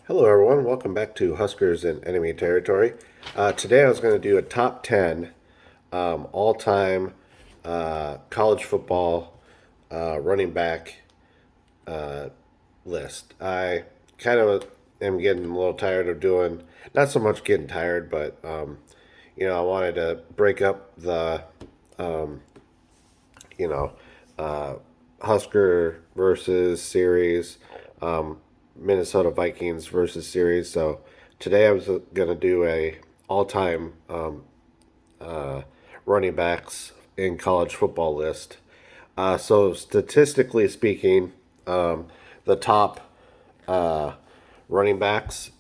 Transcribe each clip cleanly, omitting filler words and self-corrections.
Hello, everyone. Welcome back to Huskers in Enemy Territory. Today, I was going to do a top 10 all time college football running back list. I kind of am getting a little tired of doing, not so much getting tired, but, I wanted to break up the, you know, uh, Husker versus series, Minnesota Vikings versus series. So today I was going to do a all-time running backs in college football list. So statistically speaking, the top running backs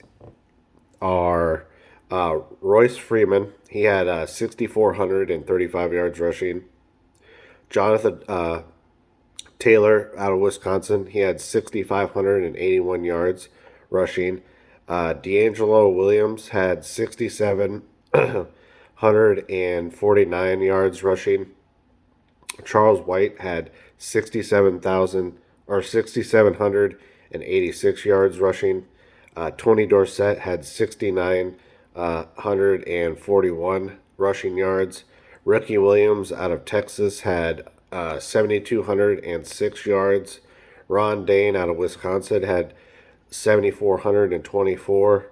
are Royce Freeman. He had 6,435 yards rushing. Jonathan Taylor out of Wisconsin. He had 6,581 yards rushing. D'Angelo Williams had 6,749 yards rushing. Charles White had 67,000 or 6,786 yards rushing. Tony Dorsett had 6,941 rushing yards. Ricky Williams out of Texas had 7,206 yards. Ron Dane out of Wisconsin had 7,424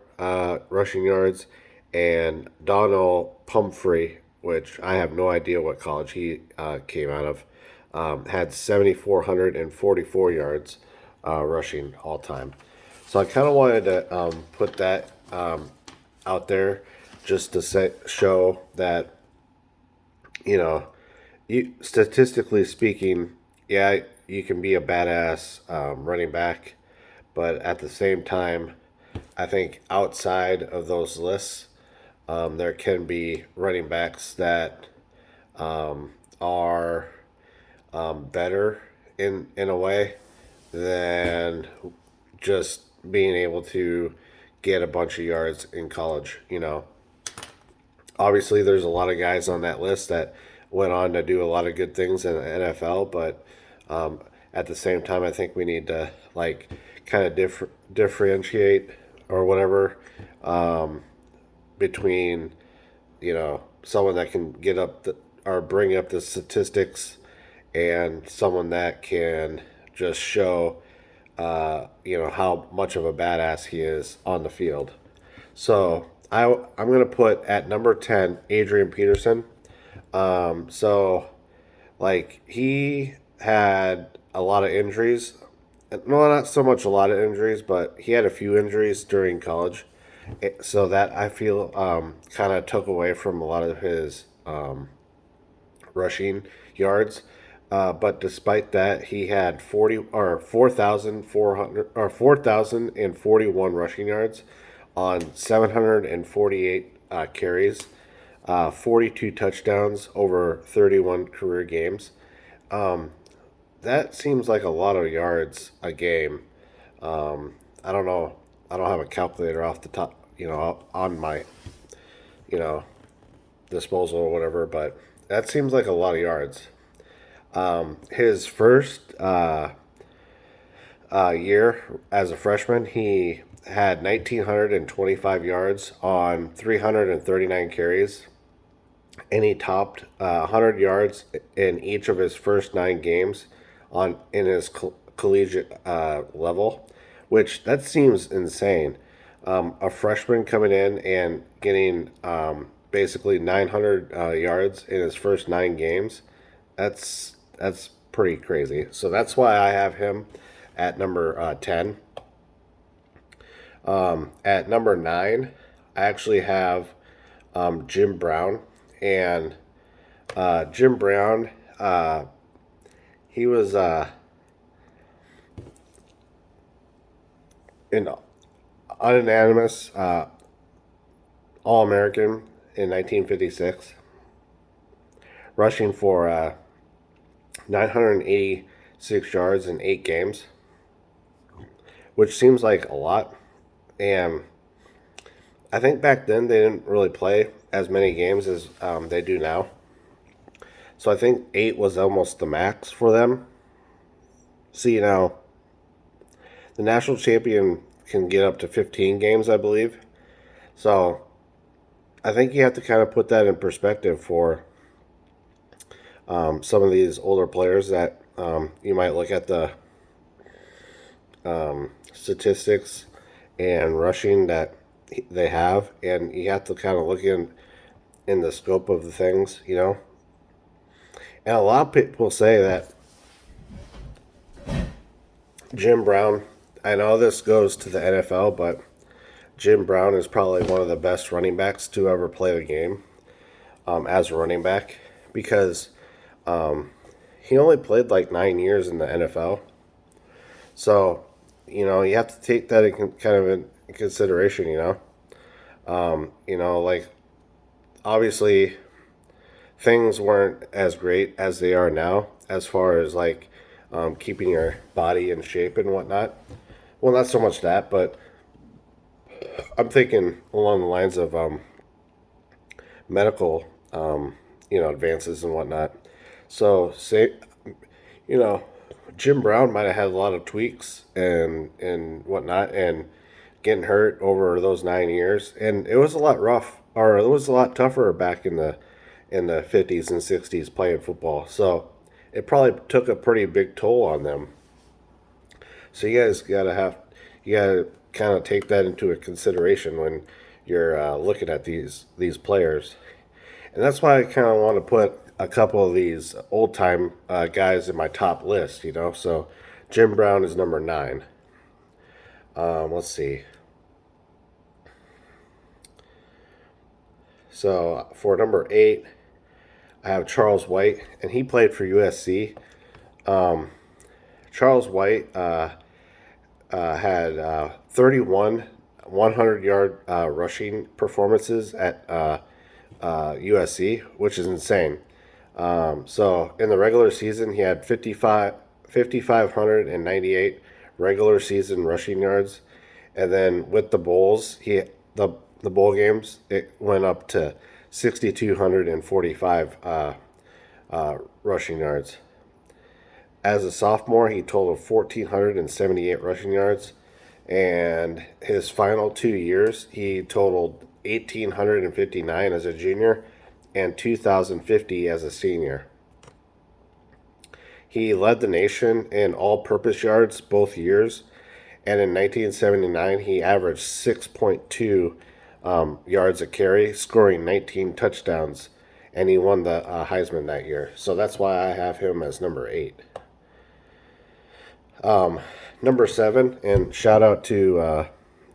rushing yards. And Donald Pumphrey, which I have no idea what college he came out of, had 7,444 yards rushing all time. So I kind of wanted to put that out there just to show that, you know, statistically speaking, yeah, you can be a badass running back, but at the same time, I think outside of those lists, there can be running backs that are better in a way than just being able to get a bunch of yards in college. Obviously, there's a lot of guys on that list that went on to do a lot of good things in the NFL, but at the same time, I think we need to kind of differentiate or whatever between someone that can get up or bring up the statistics and someone that can just show how much of a badass he is on the field. So I'm going to put at number 10 Adrian Peterson. He had a lot of injuries. No, not so much a lot of injuries, but he had a few injuries during college. So that I feel kind of took away from a lot of his rushing yards. But despite that, he had 4,041 rushing yards on 748 carries, 42 touchdowns over 31 career games. That seems like a lot of yards a game. I don't know. I don't have a calculator off the top, on my, you know, disposal or whatever, but that seems like a lot of yards. His first year as a freshman, he had 1,925 yards on 339 carries, and he topped 100 yards in each of his first 9 games in his collegiate level, which that seems insane. A freshman coming in and getting basically 900 yards in his first 9 games, that's pretty crazy. So that's why I have him at number 10. At number 9, I actually have Jim Brown. And Jim Brown, he was an unanimous All American in 1956, rushing for 986 yards in 8 games, which seems like a lot. And I think back then they didn't really play as many games as they do now. So I think 8 was almost the max for them. See, now, the national champion can get up to 15 games, I believe. So I think you have to kind of put that in perspective for some of these older players that you might look at the statistics and rushing that they have, and you have to kind of look in the scope of the things, you know. And a lot of people say that Jim Brown. I know this goes to the NFL, but Jim Brown is probably one of the best running backs to ever play the game as a running back because he only played like 9 years in the NFL. So, you know, you have to take that kind of in consideration, like obviously things weren't as great as they are now as far as like keeping your body in shape and whatnot. Well, not so much that, but I'm thinking along the lines of medical, advances and whatnot. So, say, you know, Jim Brown might have had a lot of tweaks and whatnot, and getting hurt over those 9 years, and it was a lot rough, or it was a lot tougher back in the 50s and 60s playing football. So it probably took a pretty big toll on them. So you gotta kind of take that into a consideration when you're looking at these players, and that's why I kind of want to put a couple of these old time guys in my top list. So Jim Brown is number 9. Let's see. So for number 8, I have Charles White, and he played for USC. Charles White had 31 100-yard rushing performances at USC, which is insane. So in the regular season, he had 5,598 regular season rushing yards, and then with the bowls, the bowl games, it went up to 6,245 rushing yards. As a sophomore, he totaled 1,478 rushing yards, and his final 2 years, he totaled 1,859 as a junior and 2,050 as a senior. He led the nation in all-purpose yards both years, and in 1979, he averaged 6.2 yards a carry, scoring 19 touchdowns, and he won the Heisman that year. So that's why I have him as number 8. Number 7, and shout out to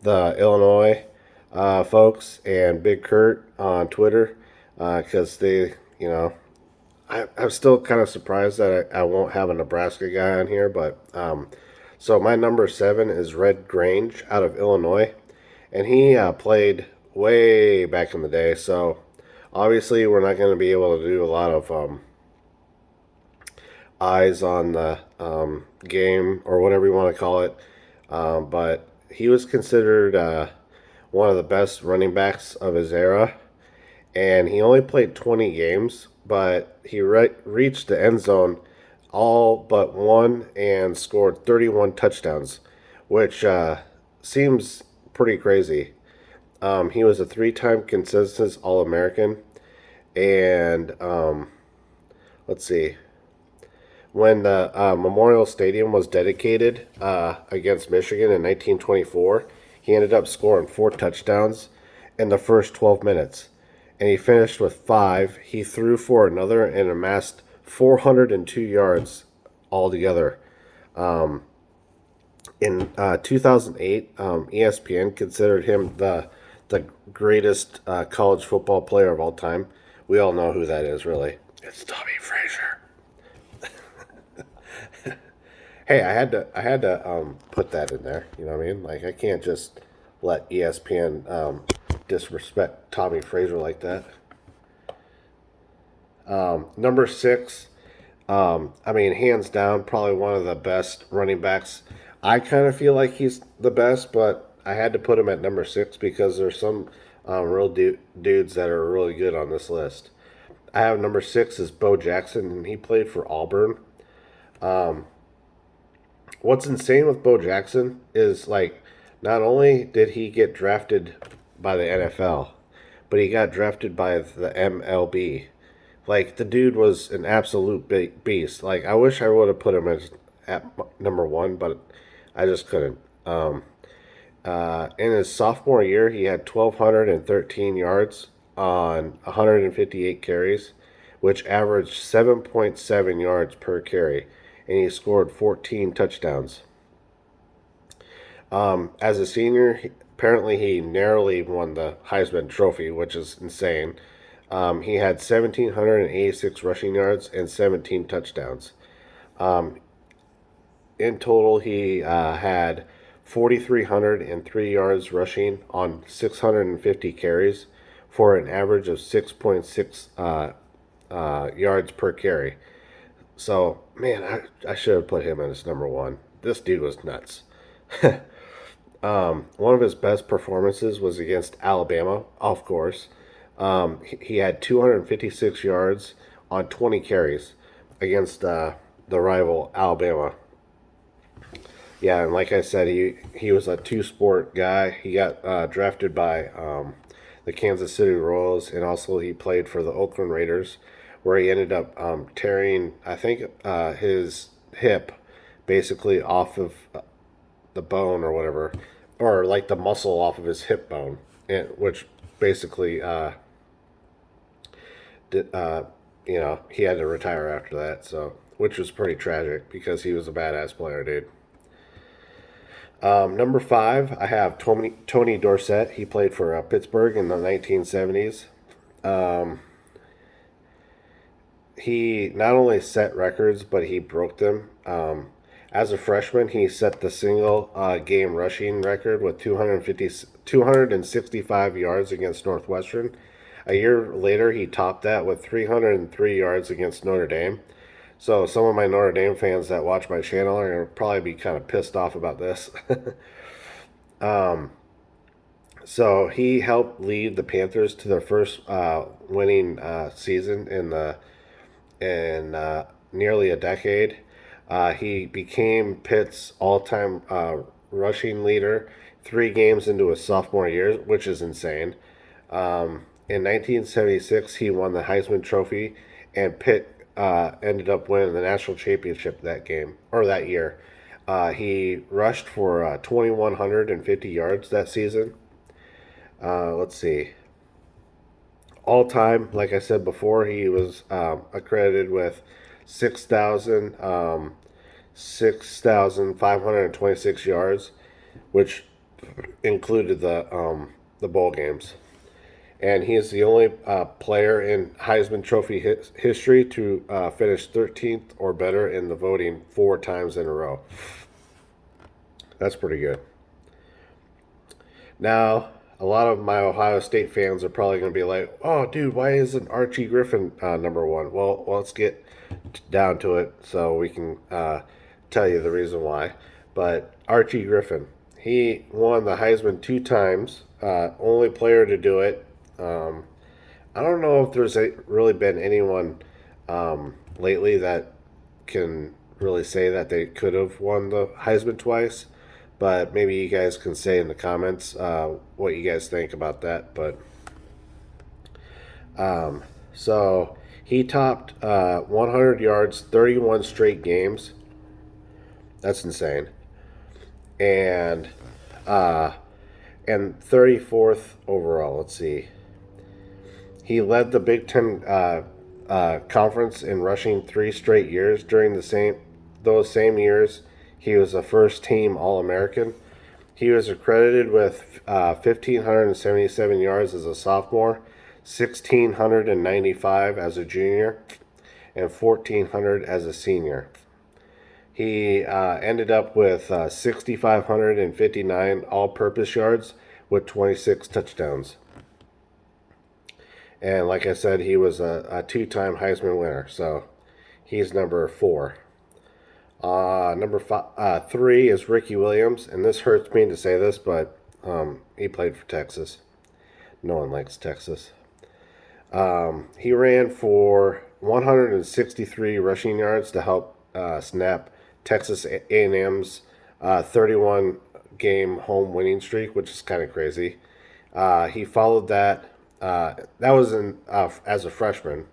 the Illinois folks and Big Kurt on Twitter, because I'm still kind of surprised that I won't have a Nebraska guy on here, but so my number 7 is Red Grange out of Illinois, and he played way back in the day, so obviously we're not going to be able to do a lot of eyes on the game or whatever you want to call it, but he was considered one of the best running backs of his era, and he only played 20 games, but he reached the end zone all but one and scored 31 touchdowns, which seems pretty crazy. He was a 3-time consensus All-American, and let's see. When the Memorial Stadium was dedicated against Michigan in 1924, he ended up scoring 4 touchdowns in the first 12 minutes, and he finished with 5. He threw for another and amassed 402 yards altogether. In 2008, ESPN considered him the greatest college football player of all time. We all know who that is, really. It's Tommy Frazier. Hey, I had to put that in there. You know what I mean? Like, I can't just let ESPN disrespect Tommy Frazier like that. Number 6, hands down, probably one of the best running backs. I kind of feel like he's the best, but I had to put him at number 6 because there's some real dudes that are really good on this list. I have number 6 is Bo Jackson, and he played for Auburn. What's insane with Bo Jackson is, like, not only did he get drafted by the NFL, but he got drafted by the MLB. Like, the dude was an absolute beast. Like, I wish I would have put him as at number one, but I just couldn't. In his sophomore year, he had 1,213 yards on 158 carries, which averaged 7.7 yards per carry, and he scored 14 touchdowns. As a senior, apparently he narrowly won the Heisman Trophy, which is insane. He had 1,786 rushing yards and 17 touchdowns. In total, he had 4,303 yards rushing on 650 carries for an average of 6.6 yards per carry. So, man, I should have put him as number one. This dude was nuts. One of his best performances was against Alabama, of course. He had 256 yards on 20 carries against the rival Alabama. Yeah, and like I said, he was a two-sport guy. He got drafted by the Kansas City Royals, and also he played for the Oakland Raiders, where he ended up tearing, I think, his hip basically off of the bone or whatever, or like the muscle off of his hip bone, which basically, did, he had to retire after that. So, which was pretty tragic because he was a badass player, dude. Number five, I have Tony Dorsett. He played for Pittsburgh in the 1970s. He not only set records, but he broke them. As a freshman, he set the single game rushing record with 265 yards against Northwestern. A year later, he topped that with 303 yards against Notre Dame. So some of my Notre Dame fans that watch my channel are going to probably be kind of pissed off about this. So he helped lead the Panthers to their first winning season in nearly a decade. He became Pitt's all-time rushing leader 3 games into his sophomore year, which is insane. In 1976, he won the Heisman Trophy, and Pitt ended up winning the national championship that game or that year. He rushed for 2,150 yards that season. Let's see. All time, like I said before, he was accredited with 6,526 yards, which included the bowl games. And he is the only player in Heisman Trophy history to finish 13th or better in the voting 4 times in a row. That's pretty good. Now, a lot of my Ohio State fans are probably going to be like, "Oh, dude, why isn't Archie Griffin number one?" Well, let's get down to it so we can tell you the reason why. But Archie Griffin, he won the Heisman 2 times, only player to do it. I don't know if there's really been anyone lately that can really say that they could have won the Heisman twice, but maybe you guys can say in the comments what you guys think about that. But so he topped 100 yards 31 straight games. That's insane. And 34th overall. Let's see. He led the Big Ten conference in rushing 3 straight years. During those same years, he was a first-team All-American. He was accredited with 1,577 yards as a sophomore, 1,695 as a junior, and 1,400 as a senior. He ended up with 6,559 all-purpose yards with 26 touchdowns. And like I said, he was a 2-time Heisman winner, so he's number 4. Number 3 is Ricky Williams, and this hurts me to say this, but he played for Texas. No one likes Texas. He ran for 163 rushing yards to help snap Texas A&M's 31 game home winning streak, which is kind of crazy. He followed that. That was as a freshman.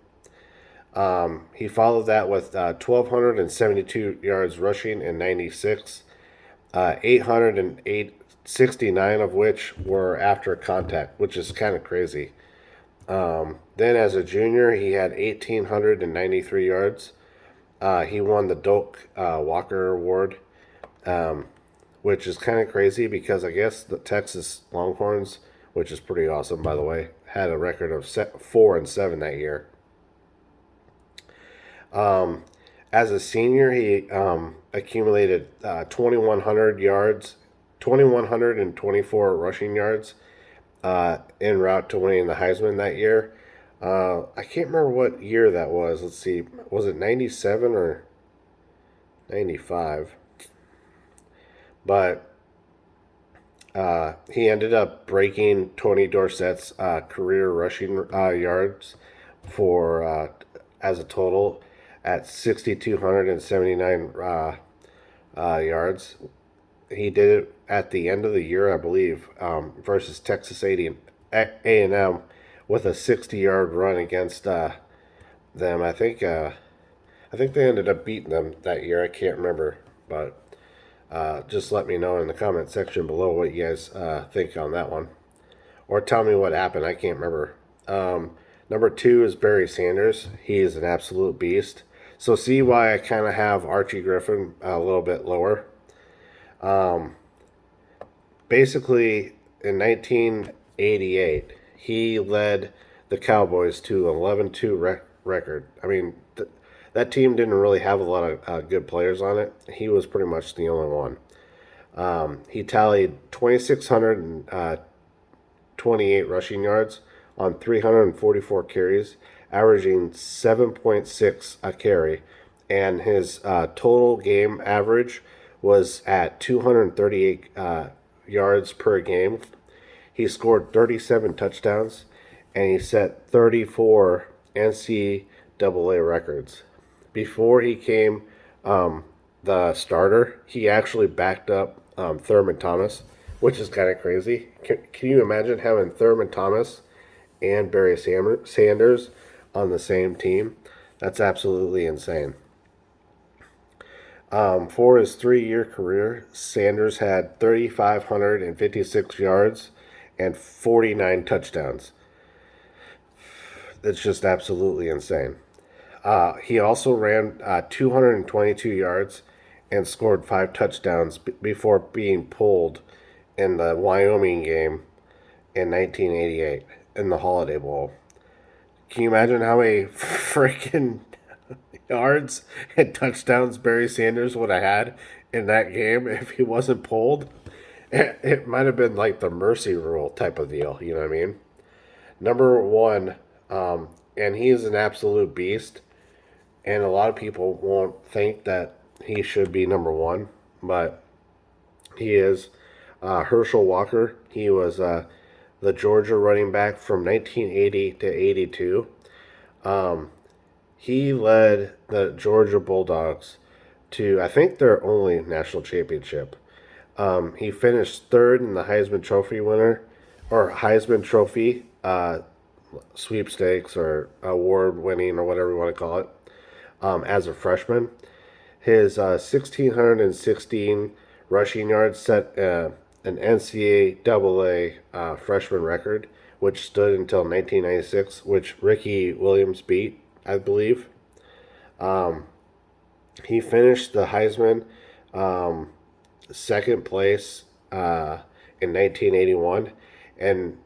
He followed that with 1,272 yards rushing and 96, 869 of which were after contact, which is kind of crazy. Then as a junior, he had 1,893 yards. He won the Doak Walker Award, which is kind of crazy because I guess the Texas Longhorns, which is pretty awesome by the way, had a record of 4-7 that year. As a senior, he accumulated 2,100 yards, 2,124 rushing yards en route to winning the Heisman that year. I can't remember what year that was. Let's see. Was it 97 or 95? But he ended up breaking Tony Dorsett's career rushing yards for as a total at 6,279 yards. He did it at the end of the year, I believe, versus Texas A&M with a 60-yard run against them. I think they ended up beating them that year. I can't remember, but just let me know in the comment section below what you guys think on that one, or tell me what happened. I can't remember. Number 2 is Barry Sanders. He is an absolute beast. So see why I kind of have Archie Griffin a little bit lower. Basically, in 1988, he led the Cowboys to an 11-2 record. I mean, that team didn't really have a lot of good players on it. He was pretty much the only one. He tallied 2,628 rushing yards on 344 carries, averaging 7.6 a carry, and his total game average was at 238 yards per game. He scored 37 touchdowns, and he set 34 NCAA records. Before he came the starter, he actually backed up Thurman Thomas, which is kind of crazy. Can you imagine having Thurman Thomas and Barry Sanders on the same team? That's absolutely insane. For his 3-year career, Sanders had 3,556 yards and 49 touchdowns. That's just absolutely insane. He also ran 222 yards and scored 5 touchdowns before being pulled in the Wyoming game in 1988 in the Holiday Bowl. Can you imagine how many freaking yards and touchdowns Barry Sanders would have had in that game if he wasn't pulled? It might have been like the mercy rule type of deal, you know what I mean? Number 1, and he is an absolute beast, and a lot of people won't think that he should be number 1, but he is. Herschel Walker, he was the Georgia running back from 1980 to 82. He led the Georgia Bulldogs to, I think, their only national championship. He finished 3rd in the Heisman Trophy winner, or Heisman Trophy sweepstakes or award winning or whatever you want to call it, as a freshman. His 1,616 rushing yards set an NCAA freshman record, which stood until 1996, which Ricky Williams beat, I believe. He finished the Heisman second place in 1981, and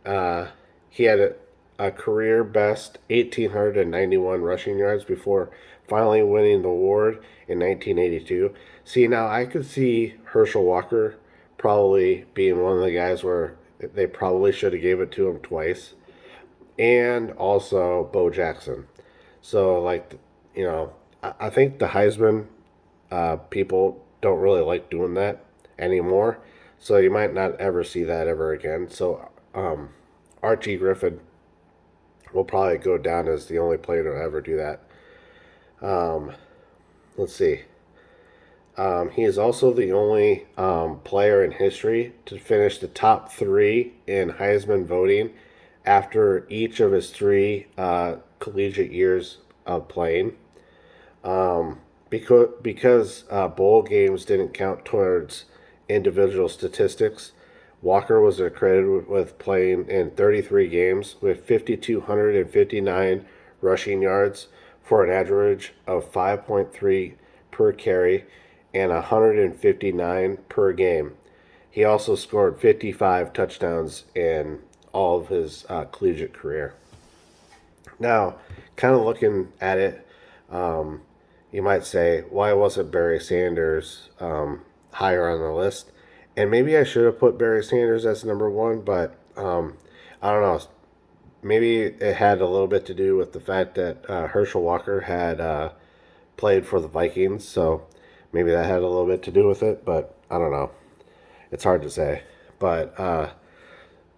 he had a career best 1,891 rushing yards before finally winning the award in 1982. See, now I could see Herschel Walker probably being one of the guys where they probably should have gave it to him twice, and also Bo Jackson. So, like, you know, I think the Heisman people don't really like doing that anymore. So you might not ever see that ever again. So Archie Griffin will probably go down as the only player to ever do that. Let's see. He is also the only player in history to finish the top three in Heisman voting after each of his three collegiate years of playing. Because bowl games didn't count towards individual statistics, Walker was accredited with playing in 33 games with 5,259 rushing yards for an average of 5.3 per carry and 159 per game. He also scored 55 touchdowns in all of his collegiate career. Now, kind of looking at it, you might say, why wasn't Barry Sanders higher on the list? And maybe I should have put Barry Sanders as number one, but I don't know. Maybe it had a little bit to do with the fact that Herschel Walker had played for the Vikings, so maybe that had a little bit to do with it, but I don't know. It's hard to say. But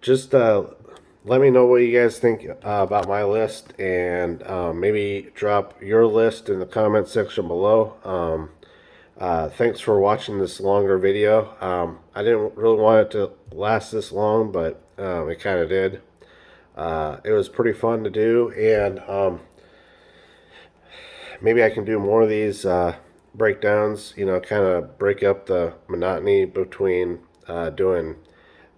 just let me know what you guys think about my list, and maybe drop your list in the comment section below. Thanks for watching this longer video. I didn't really want it to last this long, but it kind of did. It was pretty fun to do, and maybe I can do more of these breakdowns, kind of break up the monotony between doing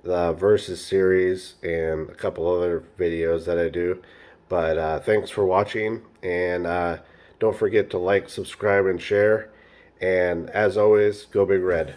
the Versus series and a couple other videos that I do. But thanks for watching, and don't forget to like, subscribe, and share. And as always, go Big Red.